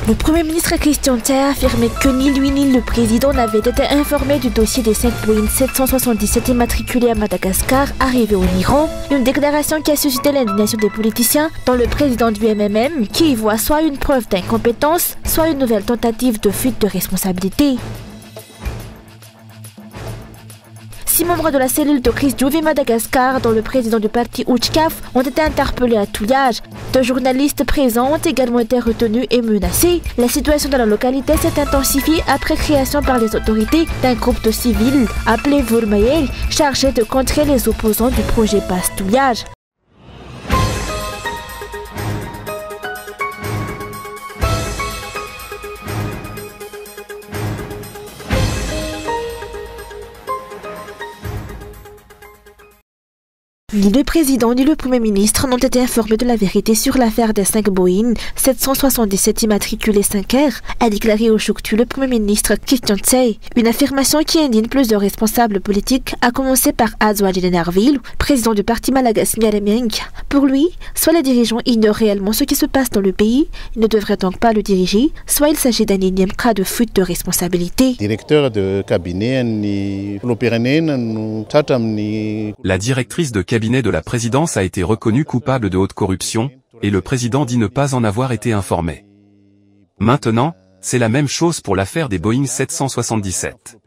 Le Premier ministre Christian Tse a affirmé que ni lui ni le président n'avaient été informés du dossier des 5 Boeing 777 immatriculés à Madagascar arrivés au Iran. Une déclaration qui a suscité l'indignation des politiciens, dont le président du MMM, qui y voit soit une preuve d'incompétence, soit une nouvelle tentative de fuite de responsabilité. 6 membres de la cellule de crise d'Uvi Madagascar, dont le président du parti Uchkaf, ont été interpellés à Touillage. 2 journalistes présents ont également été retenus et menacés. La situation dans la localité s'est intensifiée après création par les autorités d'un groupe de civils appelé Vourmayel, chargé de contrer les opposants du projet Passe Touillage. Ni le président ni le Premier ministre n'ont été informés de la vérité sur l'affaire des 5 Boeing 777 immatriculés 5R, a déclaré aujourd'hui le Premier ministre Christian Tse. Une affirmation qui indigne plusieurs responsables politiques, à commencer par Adouadji Denarville, président du parti Malagas Nyaremeng. Pour lui, soit les dirigeants ignorent réellement ce qui se passe dans le pays, ils ne devraient donc pas le diriger, soit il s'agit d'un énième cas de fuite de responsabilité. La directrice de cabinet de la présidence a été reconnue coupable de haute corruption, et le président dit ne pas en avoir été informé. Maintenant, c'est la même chose pour l'affaire des Boeing 777.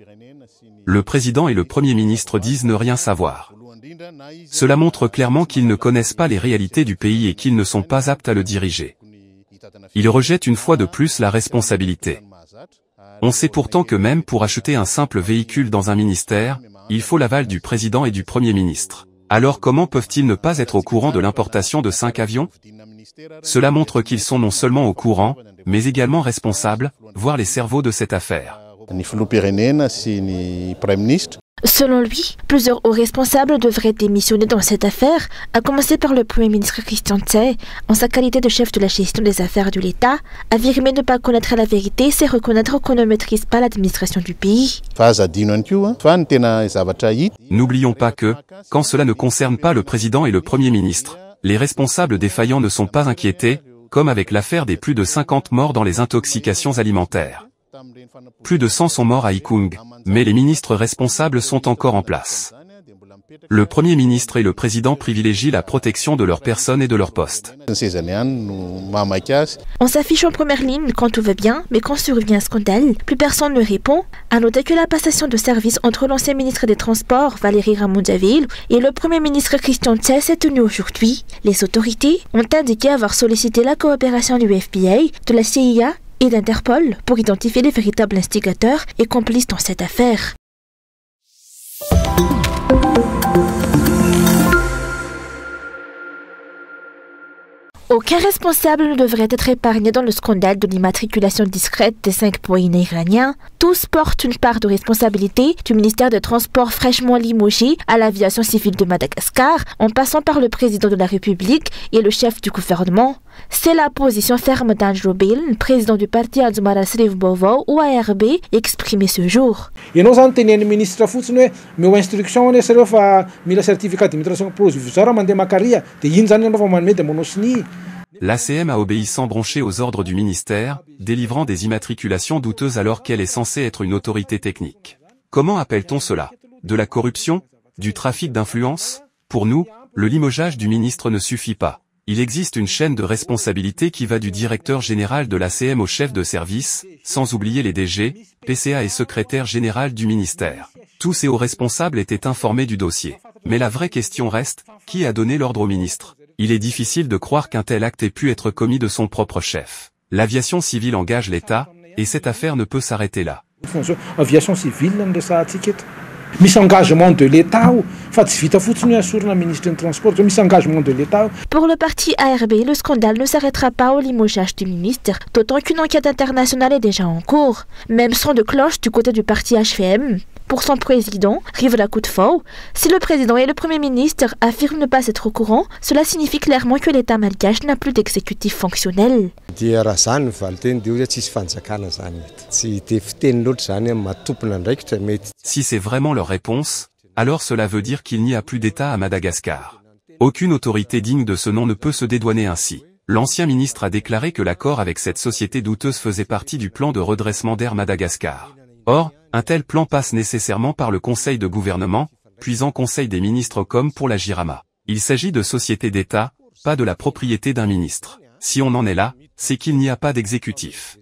Le président et le Premier ministre disent ne rien savoir. Cela montre clairement qu'ils ne connaissent pas les réalités du pays et qu'ils ne sont pas aptes à le diriger. Ils rejettent une fois de plus la responsabilité. On sait pourtant que même pour acheter un simple véhicule dans un ministère, il faut l'aval du président et du Premier ministre. Alors comment peuvent-ils ne pas être au courant de l'importation de 5 avions? Cela montre qu'ils sont non seulement au courant, mais également responsables, voire les cerveaux de cette affaire. Selon lui, plusieurs hauts responsables devraient démissionner dans cette affaire, à commencer par le Premier ministre Christian Tse, en sa qualité de chef de la gestion des affaires de l'État. Affirmer ne pas connaître la vérité, c'est reconnaître qu'on ne maîtrise pas l'administration du pays. N'oublions pas que, quand cela ne concerne pas le président et le Premier ministre, les responsables défaillants ne sont pas inquiétés, comme avec l'affaire des plus de 50 morts dans les intoxications alimentaires. Plus de 100 sont morts à Ikung, mais les ministres responsables sont encore en place. Le Premier ministre et le Président privilégient la protection de leurs personnes et de leurs postes. On s'affiche en première ligne quand tout va bien, mais quand survient un scandale, plus personne ne répond. À noter que la passation de service entre l'ancien ministre des Transports, Valérie Ramondiaville, et le Premier ministre Christian Tse s'est tenue aujourd'hui. Les autorités ont indiqué avoir sollicité la coopération du FBI, de la CIA et d'Interpol pour identifier les véritables instigateurs et complices dans cette affaire. Aucun responsable ne devrait être épargné dans le scandale de l'immatriculation discrète des 5 Boeing iraniens. Tous portent une part de responsabilité, du ministère des Transports fraîchement limogé à l'aviation civile de Madagascar, en passant par le président de la République et le chef du gouvernement. C'est la position ferme d'Andrew Bailey, président du parti Adzumara Srivbovo ou ARB, exprimée ce jour. L'ACM a obéi sans broncher aux ordres du ministère, délivrant des immatriculations douteuses alors qu'elle est censée être une autorité technique. Comment appelle-t-on cela? De la corruption? Du trafic d'influence? Pour nous, le limogeage du ministre ne suffit pas. Il existe une chaîne de responsabilité qui va du directeur général de l'ACM au chef de service, sans oublier les DG, PCA et secrétaire général du ministère. Tous ces hauts responsables étaient informés du dossier. Mais la vraie question reste, qui a donné l'ordre au ministre? Il est difficile de croire qu'un tel acte ait pu être commis de son propre chef. L'aviation civile engage l'État, et cette affaire ne peut s'arrêter là. Misy engagement de l'État, fa tsy vita fotsiny asorina ministre des Transports, misy engagement de l'État. Pour le parti ARB, le scandale ne s'arrêtera pas au limogeage du ministre, d'autant qu'une enquête internationale est déjà en cours. Même son de cloche du côté du parti HVM. Pour son président, Rivera Koutfou, si le président et le Premier ministre affirment ne pas être au courant, cela signifie clairement que l'État malgache n'a plus d'exécutif fonctionnel. Si c'est vraiment leur réponse, alors cela veut dire qu'il n'y a plus d'État à Madagascar. Aucune autorité digne de ce nom ne peut se dédouaner ainsi. L'ancien ministre a déclaré que l'accord avec cette société douteuse faisait partie du plan de redressement d'Air Madagascar. Or, un tel plan passe nécessairement par le conseil de gouvernement, puis en conseil des ministres comme pour la Jirama. Il s'agit de sociétés d'État, pas de la propriété d'un ministre. Si on en est là, c'est qu'il n'y a pas d'exécutif.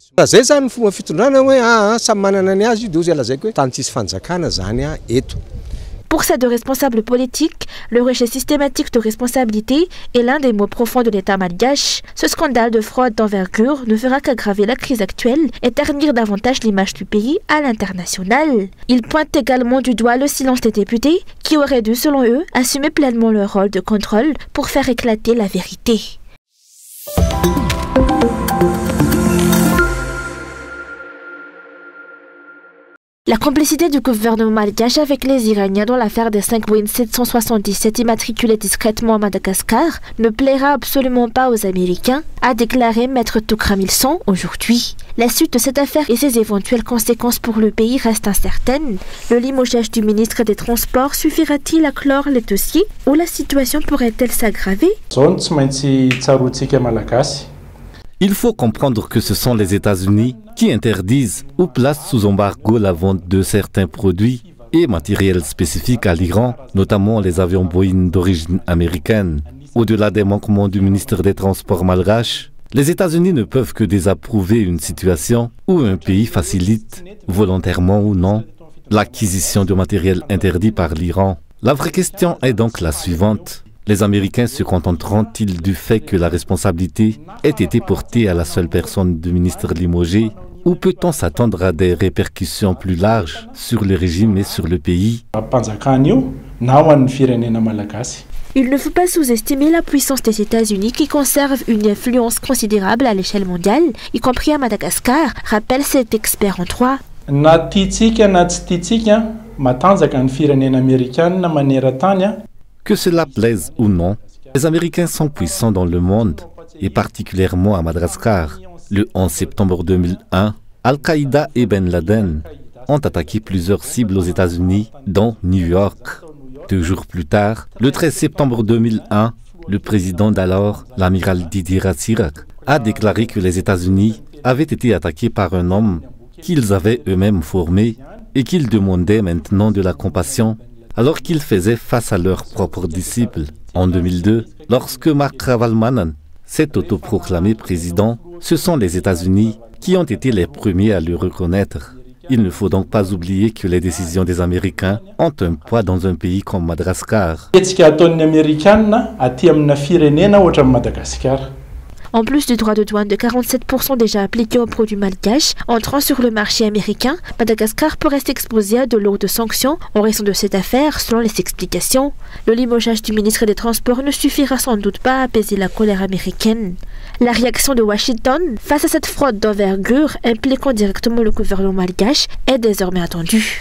Pour ces deux responsables politiques, le rejet systématique de responsabilité est l'un des maux profonds de l'État malgache. Ce scandale de fraude d'envergure ne fera qu'aggraver la crise actuelle et ternir davantage l'image du pays à l'international. Ils pointent également du doigt le silence des députés qui auraient dû, selon eux, assumer pleinement leur rôle de contrôle pour faire éclater la vérité. La complicité du gouvernement malgache avec les Iraniens dans l'affaire des 5 Boeing 777 immatriculés discrètement à Madagascar ne plaira absolument pas aux Américains, a déclaré Maître Tukramilson aujourd'hui. La suite de cette affaire et ses éventuelles conséquences pour le pays reste incertaine. Le limogeage du ministre des Transports suffira-t-il à clore les dossiers ou la situation pourrait-elle s'aggraver? Il faut comprendre que ce sont les États-Unis qui interdisent ou placent sous embargo la vente de certains produits et matériels spécifiques à l'Iran, notamment les avions Boeing d'origine américaine. Au-delà des manquements du ministre des Transports malgache, les États-Unis ne peuvent que désapprouver une situation où un pays facilite, volontairement ou non, l'acquisition de matériel interdit par l'Iran. La vraie question est donc la suivante. Les Américains se contenteront-ils du fait que la responsabilité ait été portée à la seule personne du ministre limogé, ou peut-on s'attendre à des répercussions plus larges sur le régime et sur le pays? Il ne faut pas sous-estimer la puissance des États-Unis qui conservent une influence considérable à l'échelle mondiale, y compris à Madagascar, rappelle cet expert en droit. Que cela plaise ou non, les Américains sont puissants dans le monde, et particulièrement à Madagascar. Le 11 septembre 2001, Al-Qaïda et Ben Laden ont attaqué plusieurs cibles aux États-Unis, dont New York. 2 jours plus tard, le 13 septembre 2001, le président d'alors, l'amiral Didier Ratsirach, a déclaré que les États-Unis avaient été attaqués par un homme qu'ils avaient eux-mêmes formé et qu'ils demandaient maintenant de la compassion alors qu'ils faisaient face à leurs propres disciples. En 2002, lorsque Mark Ravalomanan s'est autoproclamé président, ce sont les États-Unis qui ont été les premiers à le reconnaître. Il ne faut donc pas oublier que les décisions des Américains ont un poids dans un pays comme Madagascar. En plus du droit de douane de 47% déjà appliqué aux produits malgaches entrant sur le marché américain, Madagascar pourrait s'exposer à de lourdes sanctions en raison de cette affaire, selon les explications. Le limogeage du ministre des Transports ne suffira sans doute pas à apaiser la colère américaine. La réaction de Washington face à cette fraude d'envergure impliquant directement le gouvernement malgache est désormais attendue.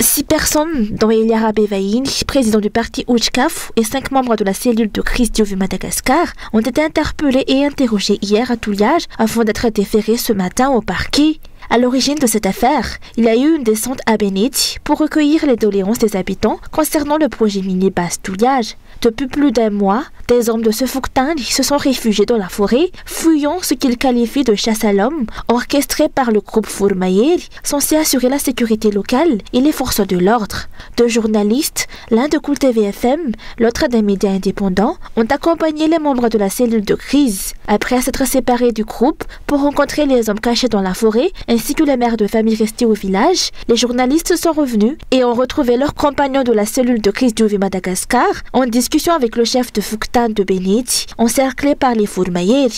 Six personnes, dont Eliara Bevaïn, président du parti Ujkaf, et 5 membres de la cellule de crise du Madagascar, ont été interpellés et interrogés hier à Touliage afin d'être déférés ce matin au parquet. À l'origine de cette affaire, il y a eu une descente à Beneti pour recueillir les doléances des habitants concernant le projet minier Basse Touliage. Depuis plus d'1 mois, des hommes de Sefouktang se sont réfugiés dans la forêt, fuyant ce qu'ils qualifient de chasse à l'homme, orchestrée par le groupe Fourmayer, censé assurer la sécurité locale et les forces de l'ordre. 2 journalistes, l'un de Cool TV FM, l'autre d'un média indépendant, ont accompagné les membres de la cellule de crise. Après s'être séparés du groupe pour rencontrer les hommes cachés dans la forêt, ainsi que les mères de famille restées au village, les journalistes sont revenus et ont retrouvé leurs compagnons de la cellule de crise du Madagascar en discussion avec le chef de Fouktang de Beneti, encerclés par les Fourmayer.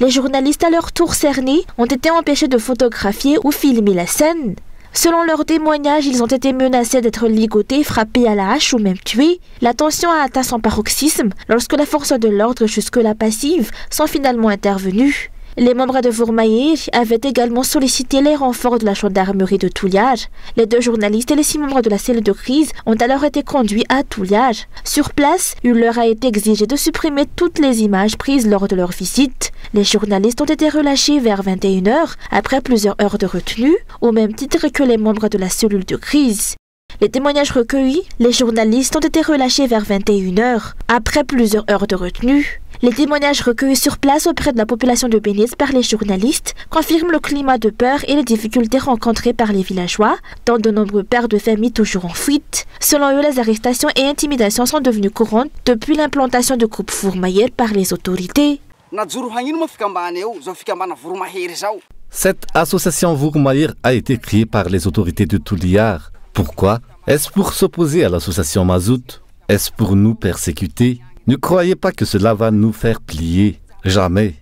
Les journalistes à leur tour cernés ont été empêchés de photographier ou filmer la scène. Selon leurs témoignages, ils ont été menacés d'être ligotés, frappés à la hache ou même tués. La tension a atteint son paroxysme lorsque les forces de l'ordre, jusque-là passives, sont finalement intervenues. Les membres de Fourmayer avaient également sollicité les renforts de la gendarmerie de Touliage. Les 2 journalistes et les 6 membres de la cellule de crise ont alors été conduits à Touliage. Sur place, il leur a été exigé de supprimer toutes les images prises lors de leur visite. Les journalistes ont été relâchés vers 21 h après plusieurs heures de retenue, au même titre que les membres de la cellule de crise. Les témoignages recueillis, les journalistes ont été relâchés vers 21 h. Après plusieurs heures de retenue, les témoignages recueillis sur place auprès de la population de Béniz par les journalistes confirment le climat de peur et les difficultés rencontrées par les villageois, dont de nombreux pères de famille toujours en fuite. Selon eux, les arrestations et intimidations sont devenues courantes depuis l'implantation de groupes Fourmahier par les autorités. Cette association Fourmahier a été créée par les autorités de Touliar. Pourquoi? Est-ce pour s'opposer à l'association Mazout? Est-ce pour nous persécuter? Ne croyez pas que cela va nous faire plier. Jamais.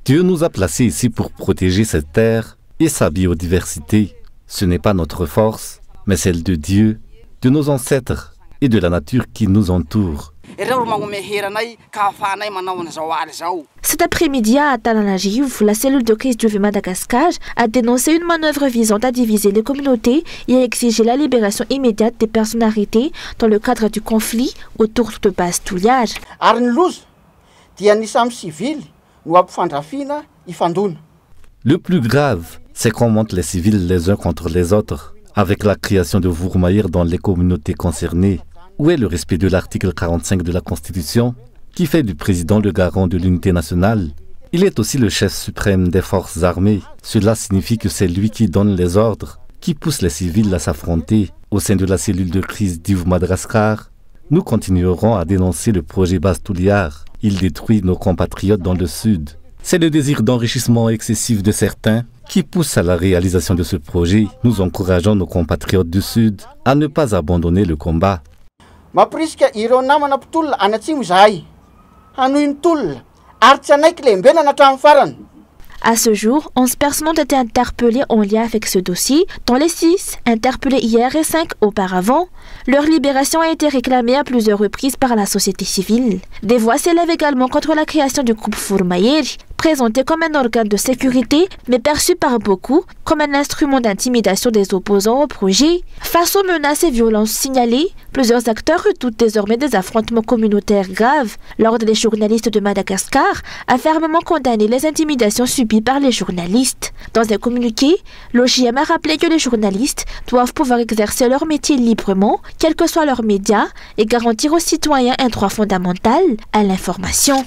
Dieu nous a placés ici pour protéger cette terre et sa biodiversité. Ce n'est pas notre force, mais celle de Dieu, de nos ancêtres et de la nature qui nous entoure. Cet après-midi à Atalanagiv, la cellule de crise du Madagascar a dénoncé une manœuvre visant à diviser les communautés et à exiger la libération immédiate des personnes arrêtées dans le cadre du conflit autour de base Touliar. Le plus grave, c'est qu'on monte les civils les uns contre les autres, avec la création de Fourmahier dans les communautés concernées. Où est le respect de l'article 45 de la Constitution, qui fait du président le garant de l'unité nationale? Il est aussi le chef suprême des forces armées. Cela signifie que c'est lui qui donne les ordres, qui pousse les civils à s'affronter. Au sein de la cellule de crise d'Iv Madagascar, nous continuerons à dénoncer le projet Base Touliar. Il détruit nos compatriotes dans le sud. C'est le désir d'enrichissement excessif de certains qui pousse à la réalisation de ce projet. Nous encourageons nos compatriotes du sud à ne pas abandonner le combat. À ce jour, 11 personnes ont été interpellées en lien avec ce dossier, dont les 6 interpellés hier et 5 auparavant. Leur libération a été réclamée à plusieurs reprises par la société civile. Des voix s'élèvent également contre la création du groupe Fourmahier, présenté comme un organe de sécurité, mais perçu par beaucoup comme un instrument d'intimidation des opposants au projet. Face aux menaces et violences signalées, plusieurs acteurs redoutent désormais des affrontements communautaires graves. L'Ordre des journalistes de Madagascar a fermement condamné les intimidations subies par les journalistes. Dans un communiqué, l'OJM a rappelé que les journalistes doivent pouvoir exercer leur métier librement, quels que soient leurs médias, et garantir aux citoyens un droit fondamental à l'information.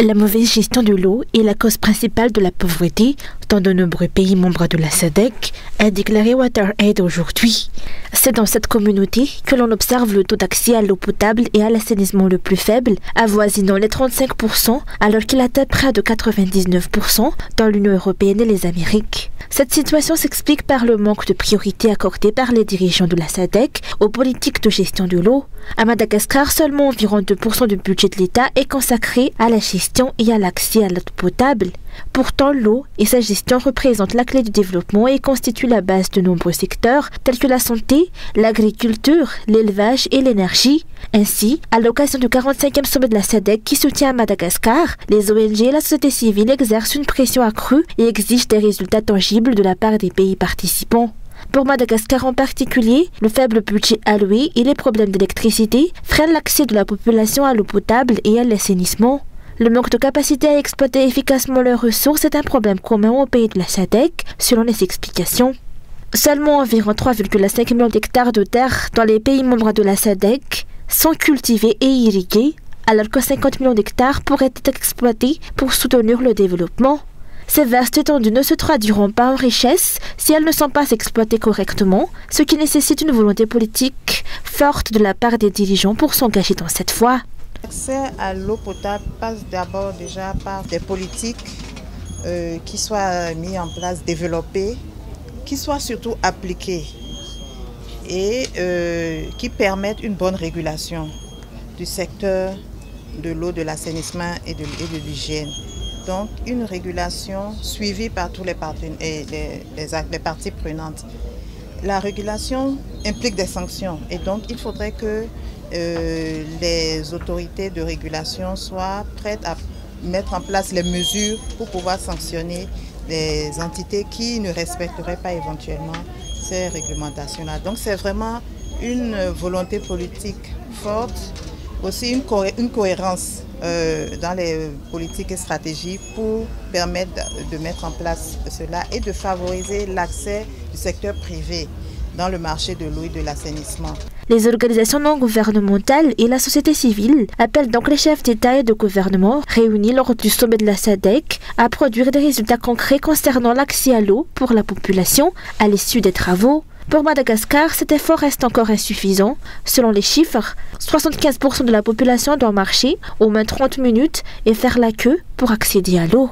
La mauvaise gestion de l'eau est la cause principale de la pauvreté dans de nombreux pays membres de la SADC, a déclaré WaterAid aujourd'hui. C'est dans cette communauté que l'on observe le taux d'accès à l'eau potable et à l'assainissement le plus faible, avoisinant les 35%, alors qu'il atteint près de 99% dans l'Union européenne et les Amériques. Cette situation s'explique par le manque de priorité accordée par les dirigeants de la SADC aux politiques de gestion de l'eau. À Madagascar, seulement environ 2% du budget de l'État est consacré à la gestion et à l'accès à l'eau potable. Pourtant, l'eau et sa gestion représentent la clé du développement et constituent la base de nombreux secteurs tels que la santé, l'agriculture, l'élevage et l'énergie. Ainsi, à l'occasion du 45e sommet de la SADC qui soutient à Madagascar, les ONG et la société civile exercent une pression accrue et exigent des résultats tangibles de la part des pays participants. Pour Madagascar en particulier, le faible budget alloué et les problèmes d'électricité freinent l'accès de la population à l'eau potable et à l'assainissement. Le manque de capacité à exploiter efficacement leurs ressources est un problème commun aux pays de la SADC, selon les explications. Seulement environ 3,5 millions d'hectares de terre dans les pays membres de la SADC sont cultivés et irrigués, alors que 50 millions d'hectares pourraient être exploités pour soutenir le développement. Ces vastes étendues ne se traduiront pas en richesse si elles ne sont pas exploitées correctement, ce qui nécessite une volonté politique forte de la part des dirigeants pour s'engager dans cette voie. L'accès à l'eau potable passe d'abord déjà par des politiques qui soient mises en place, développées, qui soient surtout appliquées et qui permettent une bonne régulation du secteur de l'eau, de l'assainissement et de l'hygiène. Donc une régulation suivie par tous les parties prenantes. La régulation implique des sanctions et donc il faudrait que les autorités de régulation soient prêtes à mettre en place les mesures pour pouvoir sanctionner les entités qui ne respecteraient pas éventuellement ces réglementations-là. Donc c'est vraiment une volonté politique forte Aussi une cohérence dans les politiques et stratégies pour permettre de mettre en place cela et de favoriser l'accès du secteur privé dans le marché de l'eau et de l'assainissement. Les organisations non gouvernementales et la société civile appellent donc les chefs d'État et de gouvernement réunis lors du sommet de la SADC à produire des résultats concrets concernant l'accès à l'eau pour la population à l'issue des travaux. Pour Madagascar, cet effort reste encore insuffisant. Selon les chiffres, 75% de la population doit marcher au moins 30 minutes et faire la queue pour accéder à l'eau.